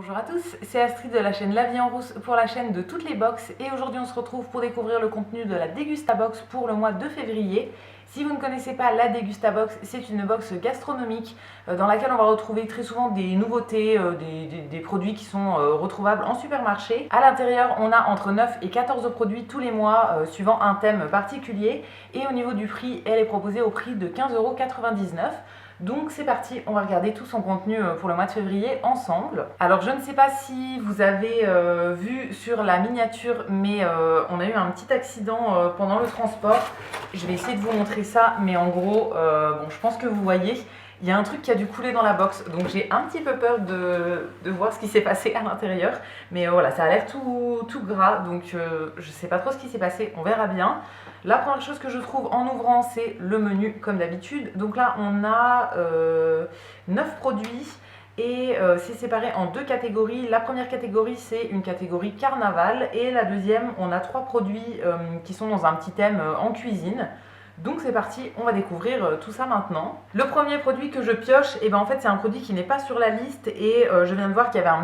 Bonjour à tous, c'est Astrid de la chaîne La Vie en Rousse pour la chaîne de toutes les box et aujourd'hui on se retrouve pour découvrir le contenu de la Dégustabox pour le mois de février. Si vous ne connaissez pas la Dégustabox, c'est une box gastronomique dans laquelle on va retrouver très souvent des nouveautés, des produits qui sont retrouvables en supermarché. À l'intérieur, on a entre 9 et 14 produits tous les mois suivant un thème particulier et au niveau du prix, elle est proposée au prix de 15,99 €. Donc c'est parti, on va regarder tout son contenu pour le mois de février ensemble. Alors je ne sais pas si vous avez vu sur la miniature, mais on a eu un petit accident pendant le transport. Je vais essayer de vous montrer ça, mais en gros, bon, je pense que vous voyez, il y a un truc qui a dû couler dans la box, donc j'ai un petit peu peur de voir ce qui s'est passé à l'intérieur. Mais voilà, ça a l'air tout gras, donc je sais pas trop ce qui s'est passé, on verra bien. La première chose que je trouve en ouvrant, c'est le menu comme d'habitude. Donc là, on a 9 produits et c'est séparé en deux catégories. La première catégorie, c'est une catégorie carnaval et la deuxième, on a 3 produits qui sont dans un petit thème en cuisine. Donc c'est parti, on va découvrir tout ça maintenant. Le premier produit que je pioche, et ben en fait c'est un produit qui n'est pas sur la liste et je viens de voir qu'il y avait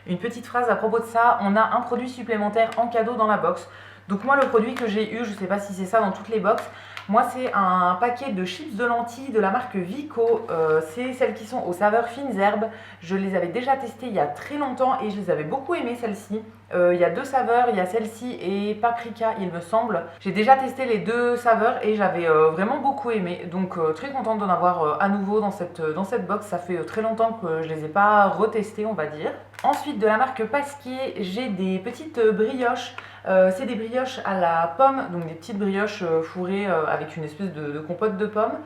une petite phrase à propos de ça. On a un produit supplémentaire en cadeau dans la box. Donc moi le produit que j'ai eu, je ne sais pas si c'est ça dans toutes les box, moi c'est un paquet de chips de lentilles de la marque Vico, c'est celles qui sont aux saveurs fines herbes. Je les avais déjà testées il y a très longtemps et je les avais beaucoup aimées celles-ci. Il y a deux saveurs, il y a celle-ci et paprika il me semble. J'ai déjà testé les deux saveurs et j'avais vraiment beaucoup aimé, donc très contente d'en avoir à nouveau dans cette box. Ça fait très longtemps que je ne les ai pas retestées on va dire. Ensuite de la marque Pasquier, j'ai des petites brioches. C'est des brioches à la pomme, donc des petites brioches fourrées avec une espèce de compote de pommes.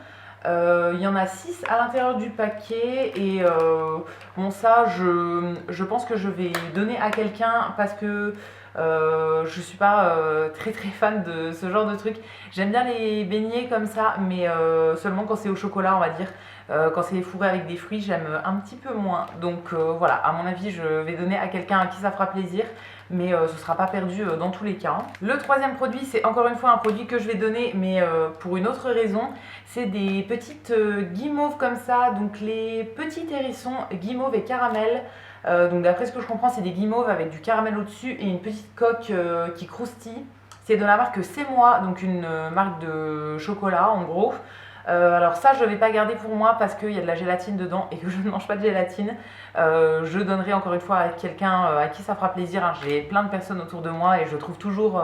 Il y en a 6 à l'intérieur du paquet et bon ça je pense que je vais donner à quelqu'un parce que je suis pas très fan de ce genre de truc. J'aime bien les beignets comme ça, mais seulement quand c'est au chocolat on va dire. Quand c'est fourré avec des fruits, j'aime un petit peu moins. Donc voilà, à mon avis, je vais donner à quelqu'un à qui ça fera plaisir, mais ce ne sera pas perdu dans tous les cas. Le troisième produit, c'est encore une fois un produit que je vais donner, mais pour une autre raison. C'est des petites guimauves comme ça, donc les petits hérissons guimauve et caramel. Donc d'après ce que je comprends, c'est des guimauves avec du caramel au-dessus et une petite coque qui croustille. C'est de la marque C'est Moi, donc une marque de chocolat en gros. Alors ça je ne vais pas garder pour moi parce qu'il y a de la gélatine dedans et que je ne mange pas de gélatine. Je donnerai encore une fois à quelqu'un à qui ça fera plaisir, hein. J'ai plein de personnes autour de moi et je trouve toujours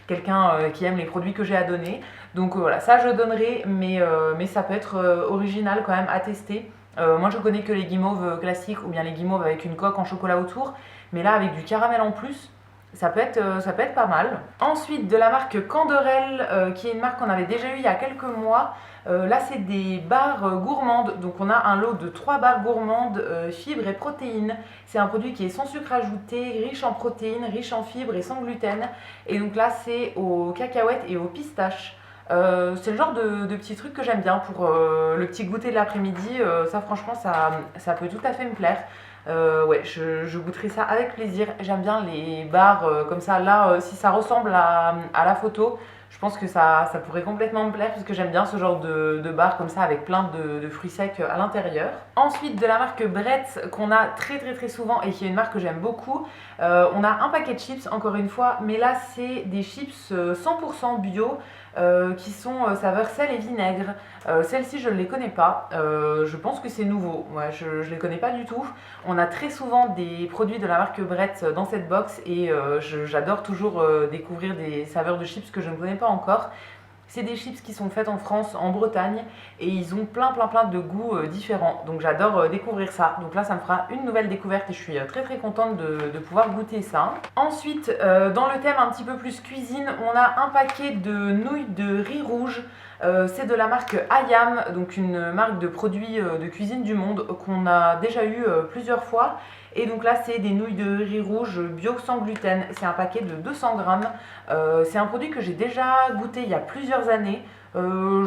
quelqu'un qui aime les produits que j'ai à donner. Donc voilà, ça je donnerai, mais ça peut être original quand même à tester. Moi je connais que les guimauves classiques ou bien les guimauves avec une coque en chocolat autour, mais là avec du caramel en plus, ça peut être pas mal. Ensuite, de la marque Canderel, qui est une marque qu'on avait déjà eu il y a quelques mois. Là, c'est des barres gourmandes. Donc, on a un lot de 3 barres gourmandes, fibres et protéines. C'est un produit qui est sans sucre ajouté, riche en protéines, riche en fibres et sans gluten. Et donc là, c'est aux cacahuètes et aux pistaches. C'est le genre de petit truc que j'aime bien pour le petit goûter de l'après-midi. Ça, franchement, ça peut tout à fait me plaire. Ouais, je goûterai ça avec plaisir. J'aime bien les barres comme ça. Là, si ça ressemble à la photo, je pense que ça pourrait complètement me plaire parce que j'aime bien ce genre de barres comme ça avec plein de fruits secs à l'intérieur. Ensuite, de la marque Bretz qu'on a très souvent et qui est une marque que j'aime beaucoup. On a un paquet de chips encore une fois, mais là c'est des chips 100% bio. Qui sont saveur sel et vinaigre. Celles-ci je ne les connais pas, je pense que c'est nouveau, ouais, je ne les connais pas du tout. On a très souvent des produits de la marque Bretz dans cette box et j'adore toujours découvrir des saveurs de chips que je ne connais pas encore. C'est des chips qui sont faites en France, en Bretagne, et ils ont plein de goûts différents. Donc j'adore découvrir ça. Donc là, ça me fera une nouvelle découverte et je suis très contente de pouvoir goûter ça. Ensuite, dans le thème un petit peu plus cuisine, on a un paquet de nouilles de riz rouge. C'est de la marque Ayam, donc une marque de produits de cuisine du monde qu'on a déjà eu plusieurs fois. Et donc là, c'est des nouilles de riz rouge bio sans gluten. C'est un paquet de 200 grammes. C'est un produit que j'ai déjà goûté il y a plusieurs années.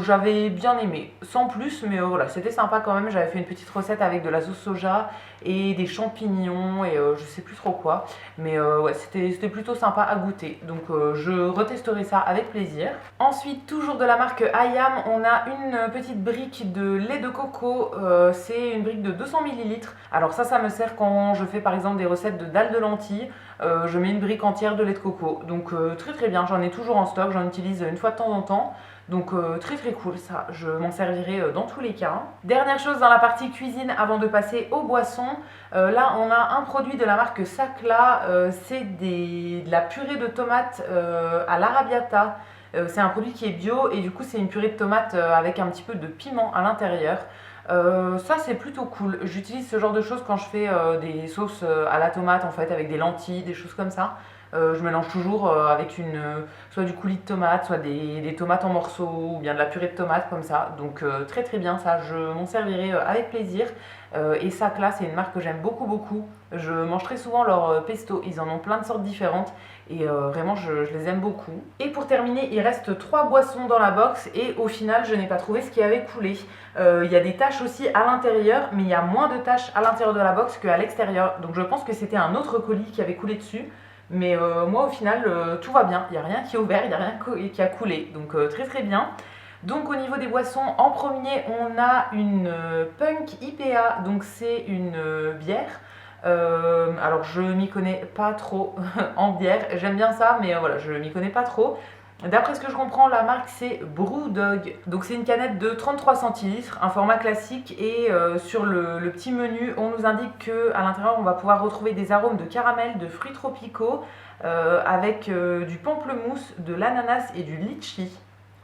J'avais bien aimé, sans plus, mais voilà, c'était sympa quand même. J'avais fait une petite recette avec de la sauce soja et des champignons et je sais plus trop quoi. Mais ouais, c'était plutôt sympa à goûter. Donc je retesterai ça avec plaisir. Ensuite, toujours de la marque Ayam, on a une petite brique de lait de coco. C'est une brique de 200 ml. Alors ça me sert quand je fais par exemple des recettes de dalles de lentilles. Je mets une brique entière de lait de coco. Donc très bien, j'en ai toujours en stock, j'en utilise une fois de temps en temps. Donc très cool ça, je m'en servirai dans tous les cas. Dernière chose dans la partie cuisine avant de passer aux boissons, là on a un produit de la marque Sacla, c'est de la purée de tomates à l'arrabbiata. C'est un produit qui est bio et du coup c'est une purée de tomates avec un petit peu de piment à l'intérieur. Ça c'est plutôt cool, j'utilise ce genre de choses quand je fais des sauces à la tomate en fait avec des lentilles, des choses comme ça. Je mélange toujours avec soit du coulis de tomate, soit des tomates en morceaux ou bien de la purée de tomates comme ça. Donc très bien ça, je m'en servirai avec plaisir. Et Sacla c'est une marque que j'aime beaucoup. Je mange très souvent leur pesto, ils en ont plein de sortes différentes et vraiment je les aime beaucoup. Et pour terminer, il reste 3 boissons dans la box et au final je n'ai pas trouvé ce qui avait coulé. Il y a des taches aussi à l'intérieur, mais il y a moins de taches à l'intérieur de la box qu'à l'extérieur. Donc je pense que c'était un autre colis qui avait coulé dessus. Mais moi au final tout va bien, il n'y a rien qui est ouvert, il n'y a rien qui a coulé, donc très bien. Donc au niveau des boissons, en premier on a une Punk IPA, donc c'est une bière. Alors je m'y connais pas trop en bière, j'aime bien ça mais voilà je m'y connais pas trop. D'après ce que je comprends, la marque c'est Brewdog. Donc c'est une canette de 33 centilitres, un format classique et sur le petit menu, on nous indique qu'à l'intérieur on va pouvoir retrouver des arômes de caramel, de fruits tropicaux avec du pamplemousse, de l'ananas et du litchi.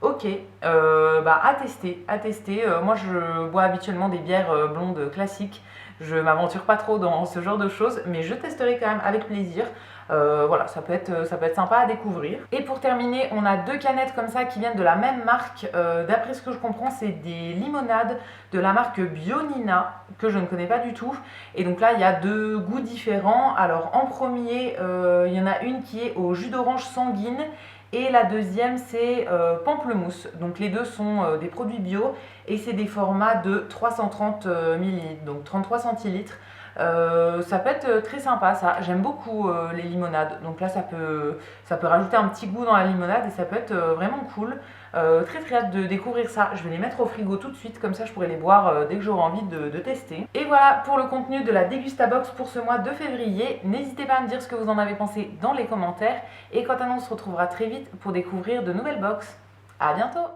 Ok, à tester. Moi je bois habituellement des bières blondes classiques. Je m'aventure pas trop dans ce genre de choses, mais je testerai quand même avec plaisir. Voilà, ça peut être sympa à découvrir. Et pour terminer, on a 2 canettes comme ça qui viennent de la même marque. D'après ce que je comprends, c'est des limonades de la marque Bionina, que je ne connais pas du tout. Et donc là, il y a 2 goûts différents. Alors en premier, il y en a une qui est au jus d'orange sanguine. Et la deuxième c'est pamplemousse. Donc les deux sont des produits bio et c'est des formats de 330 ml, donc 33 centilitres. Ça peut être très sympa ça, j'aime beaucoup les limonades, donc là ça peut rajouter un petit goût dans la limonade et ça peut être vraiment cool. Très hâte de découvrir ça, je vais les mettre au frigo tout de suite, comme ça je pourrai les boire dès que j'aurai envie de tester. Et voilà pour le contenu de la Dégustabox pour ce mois de février. N'hésitez pas à me dire ce que vous en avez pensé dans les commentaires et quant à nous on se retrouvera très vite pour découvrir de nouvelles box. À bientôt!